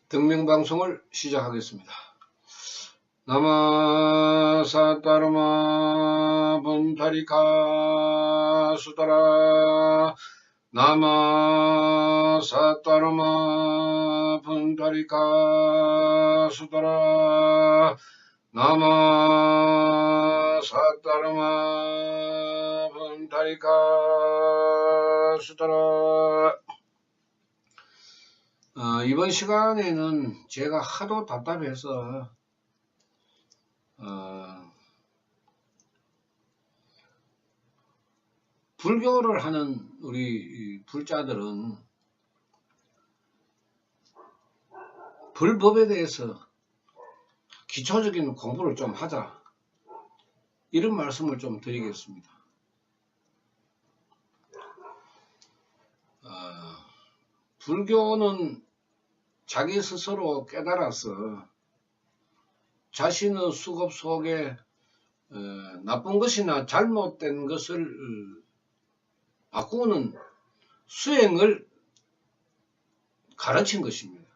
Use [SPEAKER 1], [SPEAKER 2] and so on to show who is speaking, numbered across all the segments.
[SPEAKER 1] 등명방송을 시작하겠습니다. 나마사따르마 분타리카 수다라 나마사따르마 분타리카 수다라 나마사따르마 분타리카 수다라. 이번 시간에는 제가 하도 답답해서 불교를 하는 우리 불자들은 불법에 대해서 기초적인 공부를 좀 하자, 이런 말씀을 좀 드리겠습니다. 불교는 자기 스스로 깨달아서 자신의 수급 속에 나쁜 것이나 잘못된 것을 바꾸는 수행을 가르친 것입니다.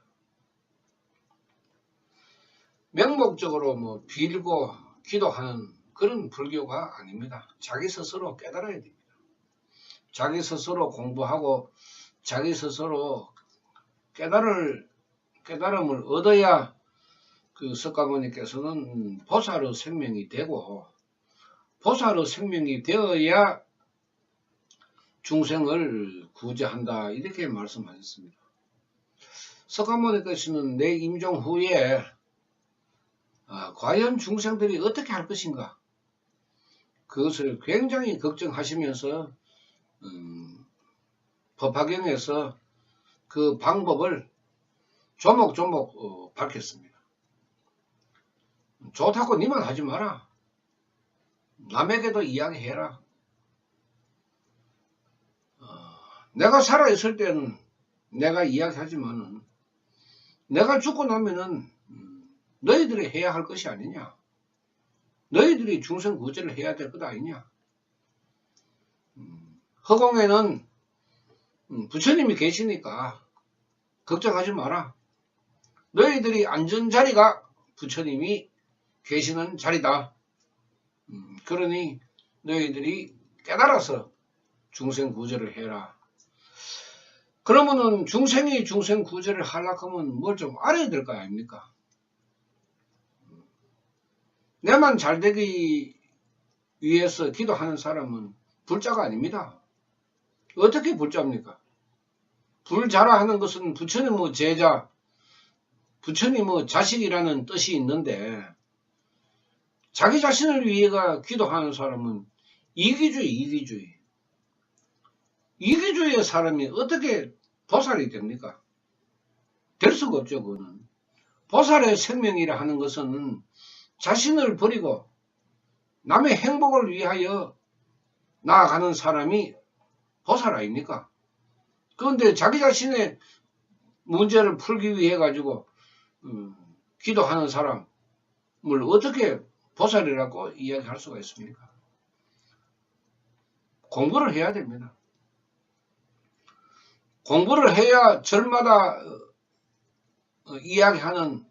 [SPEAKER 1] 명목적으로 빌고 기도하는 그런 불교가 아닙니다. 자기 스스로 깨달아야 됩니다. 자기 스스로 공부하고 자기 스스로 깨달음을 얻어야 그 석가모니께서는 보살의 생명이 되고, 보살의 생명이 되어야 중생을 구제한다, 이렇게 말씀하셨습니다. 석가모니께서는 내 임종 후에 과연 중생들이 어떻게 할 것인가, 그것을 굉장히 걱정하시면서 법화경에서 그 방법을 조목조목 밝혔습니다. 좋다고 니만 하지 마라. 남에게도 이야기해라. 내가 살아있을 때는 내가 이야기하지만은 내가 죽고 나면은 너희들이 해야 할 것이 아니냐. 너희들이 중생 구제를 해야 될 것 아니냐. 허공에는 부처님이 계시니까 걱정하지 마라. 너희들이 앉은 자리가 부처님이 계시는 자리다. 그러니 너희들이 깨달아서 중생 구제를 해라. 그러면은 중생이 중생 구제를 하려고 하면 뭘 좀 알아야 될 거 아닙니까? 내만 잘되기 위해서 기도하는 사람은 불자가 아닙니다. 어떻게 불자입니까? 불자라 하는 것은 부처님의 제자, 부처님의 자식이라는 뜻이 있는데, 자기 자신을 위해가 기도하는 사람은 이기주의. 이기주의의 사람이 어떻게 보살이 됩니까? 될 수가 없죠. 그거는. 보살의 생명이라 하는 것은 자신을 버리고 남의 행복을 위하여 나아가는 사람이 보살 아닙니까? 그런데 자기 자신의 문제를 풀기 위해 가지고 기도하는 사람을 어떻게 보살이라고 이야기할 수가 있습니까? 공부를 해야 됩니다. 공부를 해야 절마다 이야기하는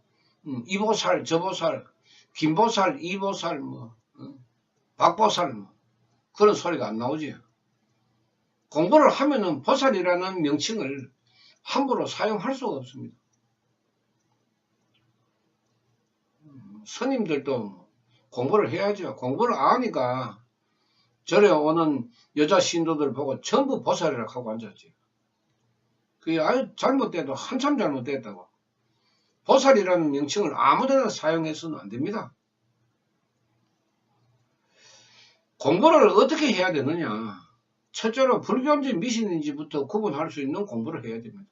[SPEAKER 1] 이보살, 저보살, 김보살, 이보살, 박보살, 그런 소리가 안 나오지. 공부를 하면은 보살이라는 명칭을 함부로 사용할 수가 없습니다. 스님들도 공부를 해야죠. 공부를 안 하니까 절에 오는 여자 신도들 보고 전부 보살이라고 하고 앉았지. 그게 아주 잘못돼도 한참 잘못됐다고. 보살이라는 명칭을 아무데나 사용해서는 안 됩니다. 공부를 어떻게 해야 되느냐. 첫째로 불교인지 미신인지부터 구분할 수 있는 공부를 해야 됩니다.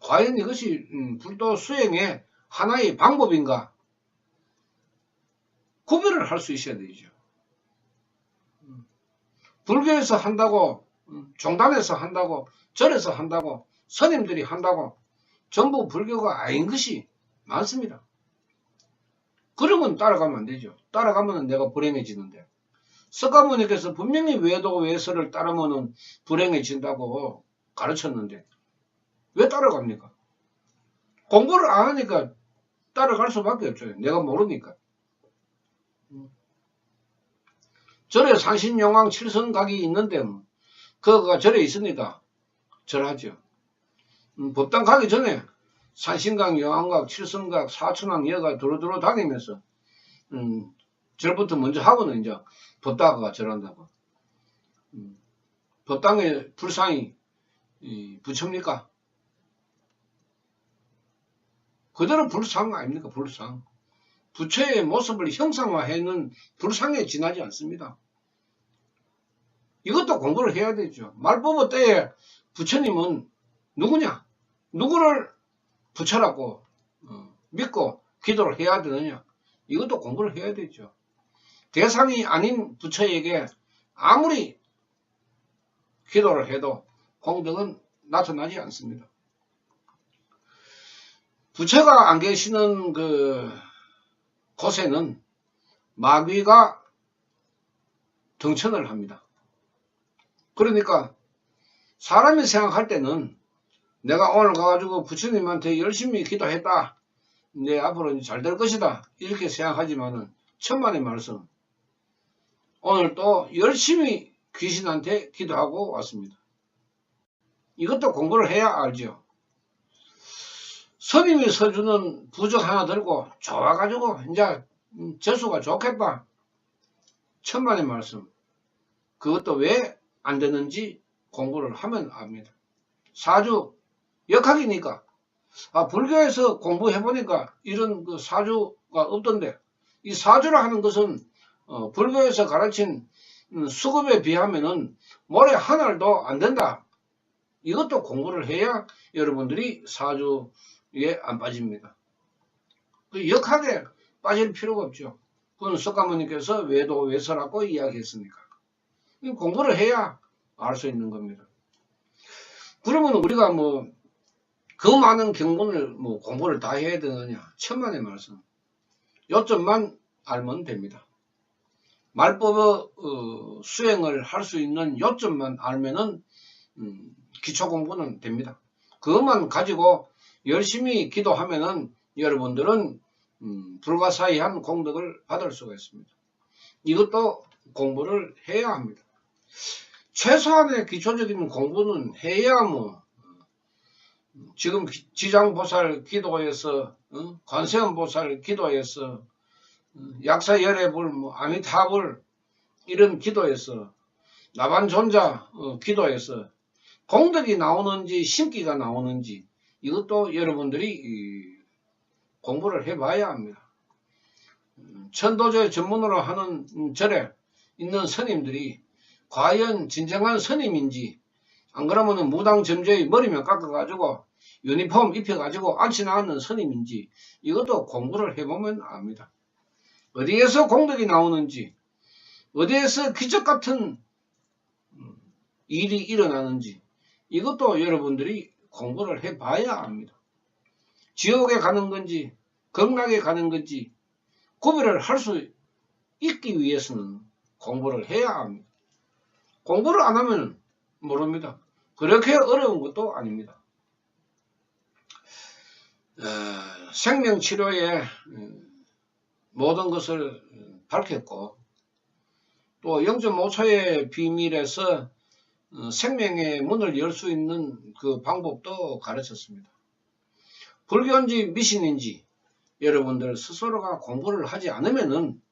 [SPEAKER 1] 과연 이것이 불도 수행의 하나의 방법인가? 구별을 할 수 있어야 되죠. 불교에서 한다고, 종단에서 한다고, 절에서 한다고, 스님들이 한다고 전부 불교가 아닌 것이 많습니다. 그러면 따라가면 안 되죠. 따라가면 내가 불행해지는데. 석가모니께서 분명히 외도 외설을 따르면 불행해진다고 가르쳤는데 왜 따라갑니까? 공부를 안 하니까 따라갈 수밖에 없죠. 내가 모르니까. 절에 산신용왕 칠성각이 있는데 그거가 절에 있으니까 절하죠. 법당 가기 전에 산신각, 용왕각, 칠성각, 사천왕 여가 두루두루 다니면서 절부터 먼저 하고는 이제 법당가 절한다고. 법당에 불상이 부처입니까? 그대로 불상 아닙니까? 불상. 부처의 모습을 형상화해는 불상에 지나지 않습니다. 이것도 공부를 해야 되죠. 말법어 때에 부처님은 누구냐? 누구를 부처라고 믿고 기도를 해야 되느냐? 이것도 공부를 해야 되죠. 대상이 아닌 부처에게 아무리 기도를 해도 공덕은 나타나지 않습니다. 부처가 안 계시는 그 곳에는 마귀가 등천을 합니다. 그러니까 사람이 생각할 때는 내가 오늘 가가지고 부처님한테 열심히 기도했다. 내 앞으로 잘 될 것이다. 이렇게 생각하지만은 천만의 말씀. 오늘 또 열심히 귀신한테 기도하고 왔습니다. 이것도 공부를 해야 알죠. 스님이 서주는 부적 하나 들고 좋아가지고 이제 재수가 좋겠다. 천만의 말씀. 그것도 왜 안 되는지 공부를 하면 압니다. 사주 역학이니까 불교에서 공부해보니까 이런 그 사주가 없던데 이 사주라 하는 것은 불교에서 가르친 수급에 비하면은 모레 한 알도 안 된다. 이것도 공부를 해야 여러분들이 사주에 안 빠집니다. 그 역학에 빠질 필요가 없죠. 그건 석가모니께서 외도 외서라고 이야기했으니까. 공부를 해야 알 수 있는 겁니다. 그러면 우리가 그 많은 경문을 공부를 다 해야 되느냐? 천만의 말씀. 요점만 알면 됩니다. 말법의 수행을 할 수 있는 요점만 알면은 기초 공부는 됩니다. 그것만 가지고 열심히 기도하면은 여러분들은 불가사의한 공덕을 받을 수가 있습니다. 이것도 공부를 해야 합니다. 최소한의 기초적인 공부는 해야 지금 지장보살 기도에서 관세음보살 기도에서 약사열애불 아미타불 이런 기도에서 나반존자 기도에서 공덕이 나오는지 신기가 나오는지 이것도 여러분들이 공부를 해봐야 합니다. 천도제 전문으로 하는 절에 있는 스님들이 과연 진정한 스님인지 안 그러면 무당점주의 머리면 깎아가지고 유니폼 입혀가지고 앉혀 나가는 스님인지 이것도 공부를 해보면 압니다. 어디에서 공덕이 나오는지 어디에서 기적같은 일이 일어나는지 이것도 여러분들이 공부를 해봐야 합니다. 지옥에 가는 건지 극락에 가는 건지 구별을 할 수 있기 위해서는 공부를 해야 합니다. 공부를 안 하면 모릅니다. 그렇게 어려운 것도 아닙니다. 생명치료에 모든 것을 밝혔고 또 0.5초의 비밀에서 생명의 문을 열 수 있는 그 방법도 가르쳤습니다. 불교인지 미신인지 여러분들 스스로가 공부를 하지 않으면은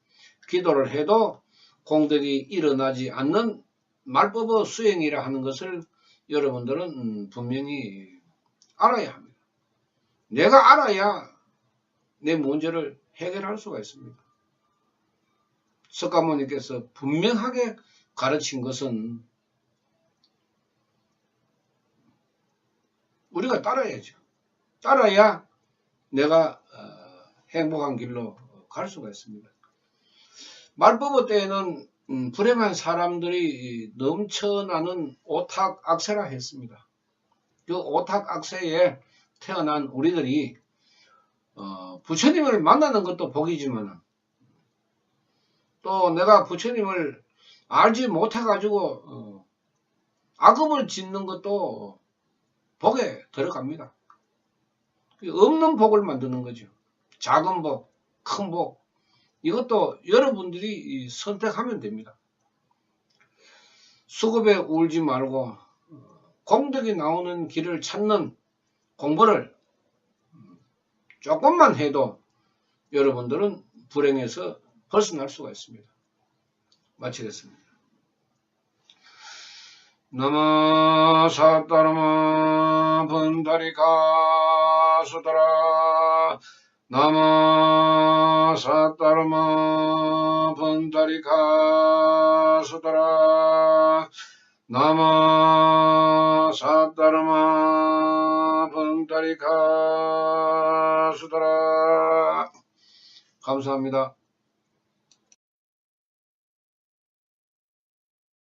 [SPEAKER 1] 기도를 해도 공덕이 일어나지 않는 말법의 수행이라 하는 것을 여러분들은 분명히 알아야 합니다. 내가 알아야 내 문제를 해결할 수가 있습니다. 석가모니께서 분명하게 가르친 것은 우리가 따라야죠. 따라야 내가 행복한 길로 갈 수가 있습니다. 말법의 때에는 불행한 사람들이 넘쳐나는 오탁악세라 했습니다. 그 오탁악세에 태어난 우리들이 부처님을 만나는 것도 복이지만 또 내가 부처님을 알지 못해가지고 악업을 짓는 것도 복에 들어갑니다. 없는 복을 만드는 거죠. 작은 복, 큰 복. 이것도 여러분들이 선택하면 됩니다. 수급에 울지 말고 공덕이 나오는 길을 찾는 공부를 조금만 해도 여러분들은 불행에서 벗어날 수가 있습니다. 마치겠습니다. 나마 사따르마 분다리카 수다라 나마 사따르마 분다리카 수다라 나마 사따르마 분다리카 수다라. 감사합니다.